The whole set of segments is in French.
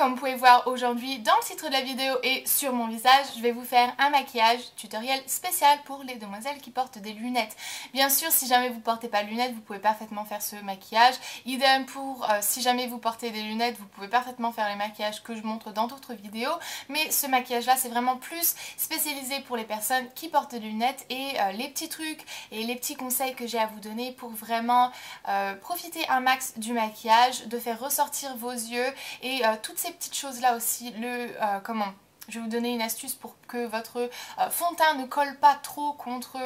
comme vous pouvez voir aujourd'hui dans le titre de la vidéo et sur mon visage, je vais vous faire un maquillage tutoriel spécial pour les demoiselles qui portent des lunettes. Bien sûr, si jamais vous portez pas de lunettes, vous pouvez parfaitement faire ce maquillage. Idem pour si jamais vous portez des lunettes, vous pouvez parfaitement faire les maquillages que je montre dans d'autres vidéos. Mais ce maquillage là, c'est vraiment plus spécialisé pour les personnes qui portent des lunettes et les petits trucs et les petits conseils que j'ai à vous donner pour vraiment profiter un max du maquillage, de faire ressortir vos yeux et toutes ces petites choses là aussi. Je vais vous donner une astuce pour que votre fond de teint ne colle pas trop contre,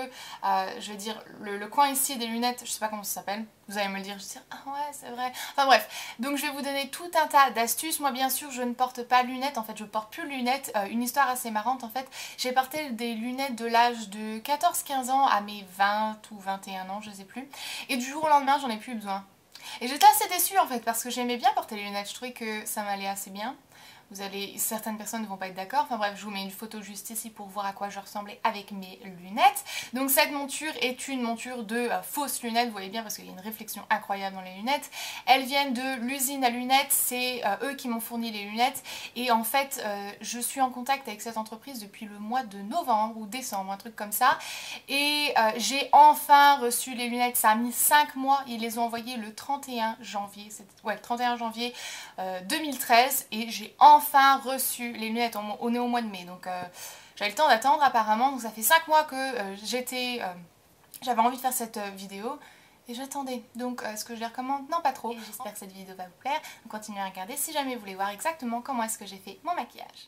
je vais dire, le coin ici des lunettes, je sais pas comment ça s'appelle, vous allez me le dire, je vais dire, ah ouais c'est vrai, enfin bref, donc je vais vous donner tout un tas d'astuces. Moi bien sûr je ne porte pas de lunettes, en fait je porte plus de lunettes, une histoire assez marrante en fait, j'ai porté des lunettes de l'âge de 14-15 ans à mes 20 ou 21 ans, je sais plus, et du jour au lendemain j'en ai plus besoin. Et j'étais assez déçue en fait parce que j'aimais bien porter les lunettes, je trouvais que ça m'allait assez bien. Certaines personnes ne vont pas être d'accord, enfin bref, je vous mets une photo juste ici pour voir à quoi je ressemblais avec mes lunettes. Donc cette monture est une monture de fausses lunettes, vous voyez bien parce qu'il y a une réflexion incroyable dans les lunettes. Elles viennent de l'usine à lunettes, c'est eux qui m'ont fourni les lunettes et en fait je suis en contact avec cette entreprise depuis le mois de novembre ou décembre, un truc comme ça. Et j'ai enfin reçu les lunettes, ça a mis 5 mois, ils les ont envoyées le 31 janvier, ouais, le 31 janvier 2013 et j'ai enfin reçu les lunettes, on est au mois de mai, donc j'avais le temps d'attendre apparemment, donc ça fait 5 mois que j'avais envie de faire cette vidéo et j'attendais, donc est-ce que je les recommande? Non, pas trop. J'espère que cette vidéo va vous plaire, donc continuez à regarder si jamais vous voulez voir exactement comment est-ce que j'ai fait mon maquillage.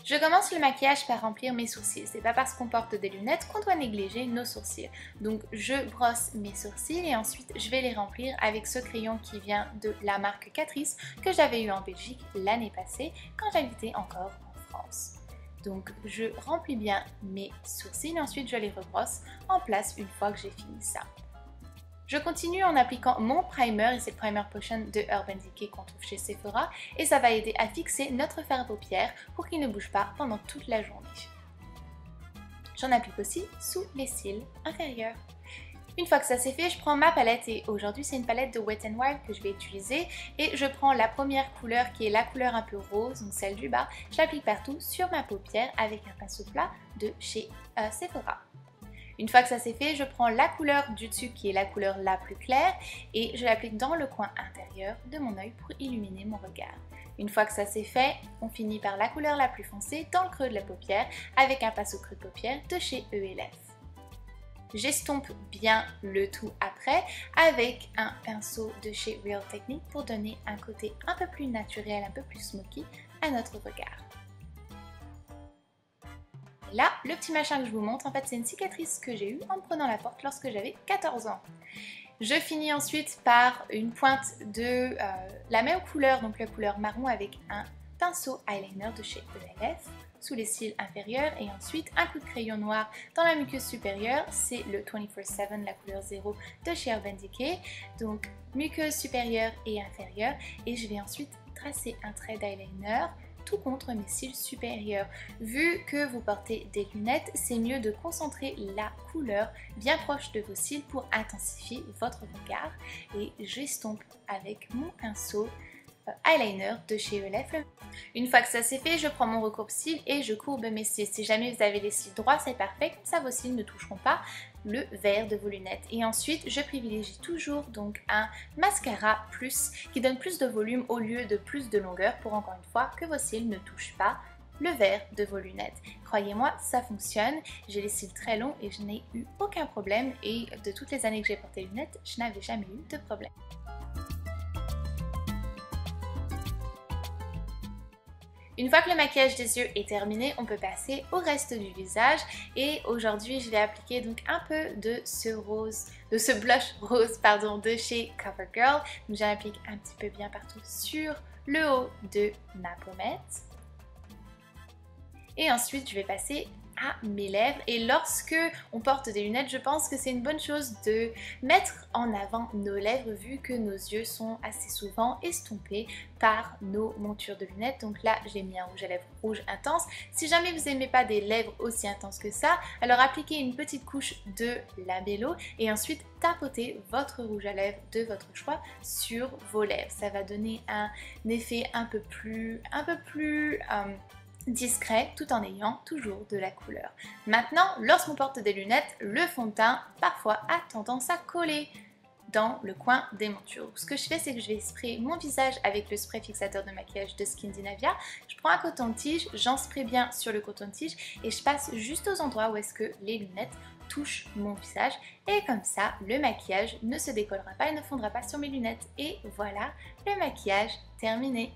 Je commence le maquillage par remplir mes sourcils. C'est pas parce qu'on porte des lunettes qu'on doit négliger nos sourcils. Donc je brosse mes sourcils et ensuite je vais les remplir avec ce crayon qui vient de la marque Catrice que j'avais eu en Belgique l'année passée quand j'habitais encore en France. Donc je remplis bien mes sourcils et ensuite je les rebrosse en place une fois que j'ai fini ça. Je continue en appliquant mon primer, et c'est le Primer Potion de Urban Decay qu'on trouve chez Sephora, et ça va aider à fixer notre fard à paupières pour qu'il ne bouge pas pendant toute la journée. J'en applique aussi sous les cils inférieurs. Une fois que ça c'est fait, je prends ma palette et aujourd'hui c'est une palette de Wet n Wild que je vais utiliser et je prends la première couleur qui est la couleur un peu rose, donc celle du bas, je l'applique partout sur ma paupière avec un pinceau plat de chez Sephora. Une fois que ça c'est fait, je prends la couleur du dessus qui est la couleur la plus claire et je l'applique dans le coin intérieur de mon œil pour illuminer mon regard. Une fois que ça c'est fait, on finit par la couleur la plus foncée dans le creux de la paupière avec un pinceau creux de paupière de chez ELF. J'estompe bien le tout après avec un pinceau de chez Real Technique pour donner un côté un peu plus naturel, un peu plus smoky à notre regard. Là, le petit machin que je vous montre, en fait, c'est une cicatrice que j'ai eue en me prenant la porte lorsque j'avais 14 ans. Je finis ensuite par une pointe de la même couleur, donc la couleur marron, avec un pinceau eyeliner de chez ELF sous les cils inférieurs et ensuite un coup de crayon noir dans la muqueuse supérieure, c'est le 24/7, la couleur 0 de chez Urban Decay, donc muqueuse supérieure et inférieure, et je vais ensuite tracer un trait d'eyeliner tout contre mes cils supérieurs. Vu que vous portez des lunettes, c'est mieux de concentrer la couleur bien proche de vos cils pour intensifier votre regard. Et j'estompe avec mon pinceau eyeliner de chez ELF. Une fois que ça c'est fait, je prends mon recourbe-cils et je courbe mes cils. Si jamais vous avez les cils droits, c'est parfait, comme ça vos cils ne toucheront pas le verre de vos lunettes. Et ensuite, je privilégie toujours donc un mascara plus qui donne plus de volume au lieu de plus de longueur pour encore une fois que vos cils ne touchent pas le verre de vos lunettes. Croyez-moi, ça fonctionne. J'ai les cils très longs et je n'ai eu aucun problème et de toutes les années que j'ai porté les lunettes, je n'avais jamais eu de problème. Une fois que le maquillage des yeux est terminé, on peut passer au reste du visage et aujourd'hui je vais appliquer donc un peu de ce blush rose pardon, de chez CoverGirl. Donc j'en applique un petit peu bien partout sur le haut de ma pommette. Et ensuite je vais passer à mes lèvres. Et lorsque on porte des lunettes, je pense que c'est une bonne chose de mettre en avant nos lèvres vu que nos yeux sont assez souvent estompés par nos montures de lunettes. Donc là, j'ai mis un rouge à lèvres rouge intense. Si jamais vous n'aimez pas des lèvres aussi intenses que ça, alors appliquez une petite couche de labello et ensuite tapotez votre rouge à lèvres de votre choix sur vos lèvres. Ça va donner un effet un peu plus discret tout en ayant toujours de la couleur. Maintenant, lorsqu'on porte des lunettes, le fond de teint parfois a tendance à coller dans le coin des montures. Ce que je fais, c'est que je vais sprayer mon visage avec le spray fixateur de maquillage de Skindinavia. Je prends un coton-tige, j'en spray bien sur le coton-tige et je passe juste aux endroits où est-ce que les lunettes touchent mon visage et comme ça, le maquillage ne se décollera pas et ne fondra pas sur mes lunettes. Et voilà, le maquillage terminé.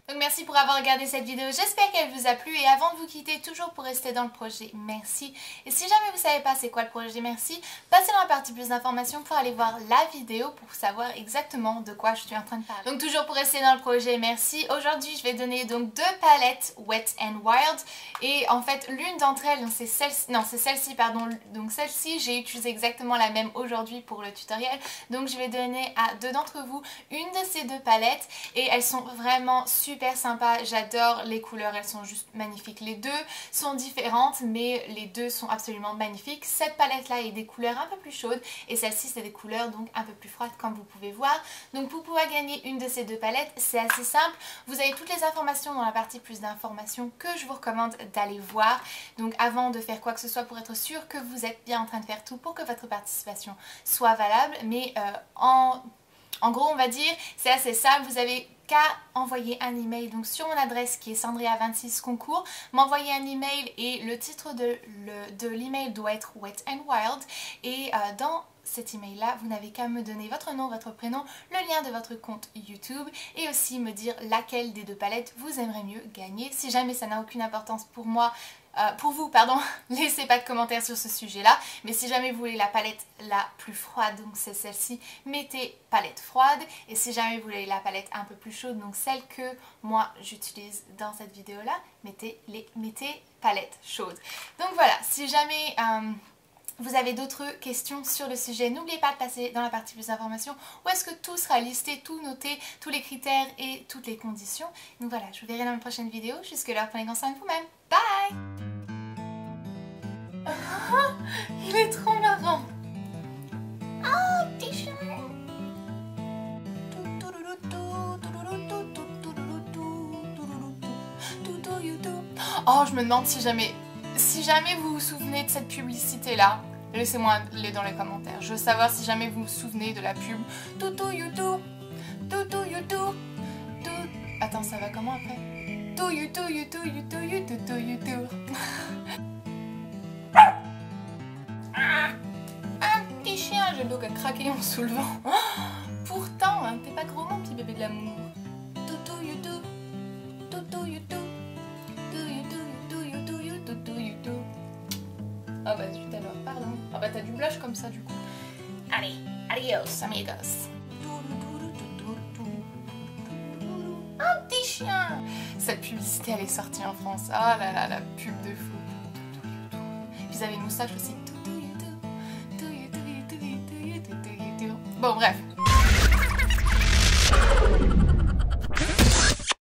Donc merci pour avoir regardé cette vidéo, j'espère qu'elle vous a plu et avant de vous quitter, toujours pour rester dans le projet, merci. Et si jamais vous ne savez pas c'est quoi le projet merci, passez dans la partie plus d'informations pour aller voir la vidéo pour savoir exactement de quoi je suis en train de parler. Donc toujours pour rester dans le projet, merci. Aujourd'hui je vais donner donc 2 palettes Wet n Wild et en fait l'une d'entre elles, c'est celle-ci pardon, donc celle-ci j'ai utilisé exactement la même aujourd'hui pour le tutoriel. Donc je vais donner à 2 d'entre vous une de ces 2 palettes et elles sont vraiment super sympa, j'adore les couleurs, elles sont juste magnifiques. Les deux sont différentes mais les deux sont absolument magnifiques. Cette palette là est des couleurs un peu plus chaudes et celle-ci c'est des couleurs donc un peu plus froides comme vous pouvez voir. Donc pour pouvoir gagner une de ces 2 palettes, c'est assez simple. Vous avez toutes les informations dans la partie plus d'informations que je vous recommande d'aller voir. Donc avant de faire quoi que ce soit pour être sûr que vous êtes bien en train de faire tout pour que votre participation soit valable. Mais en gros on va dire c'est assez simple, vous avez qu'à envoyer un email donc sur mon adresse qui est Sandria26 concours, m'envoyer un email et le titre de l'email doit être Wet n Wild et dans cet email là vous n'avez qu'à me donner votre nom, votre prénom, le lien de votre compte YouTube et aussi me dire laquelle des 2 palettes vous aimeriez mieux gagner. Si jamais ça n'a aucune importance pour moi, pour vous, pardon, laissez pas de commentaires sur ce sujet-là. Mais si jamais vous voulez la palette la plus froide, donc c'est celle-ci, mettez palette froide. Et si jamais vous voulez la palette un peu plus chaude, donc celle que moi j'utilise dans cette vidéo-là, mettez palette chaude. Donc voilà, si jamais vous avez d'autres questions sur le sujet, n'oubliez pas de passer dans la partie plus d'informations où est-ce que tout sera listé, tout noté, tous les critères et toutes les conditions. Donc voilà, je vous verrai dans une prochaine vidéo. Jusque-là, prenez grand soin de vous-même. Bye! Il est trop marrant! Oh, petit chien! Oh, je me demande si jamais vous vous souvenez de cette publicité-là, laissez-moi dans les commentaires. Je veux savoir si jamais vous vous souvenez de la pub Toutou YouTube, Toutou YouTube, Attends, ça va comment après? Toutou YouTube, YouTube, YouTube, YouTube, YouTube. Un petit chien, j'ai le dos qui a craqué en soulevant. Pourtant, hein, t'es pas gros mon petit bébé de l'amour. Toutou YouTube, Toutou YouTube. Ah bah zut alors, pardon. Ah bah t'as du blush comme ça du coup. Allez, adios amigos. Un petit chien. Cette publicité elle est sortie en France. Oh là là, la pub de fou. Puis ils avaient une moustache aussi. Bon bref.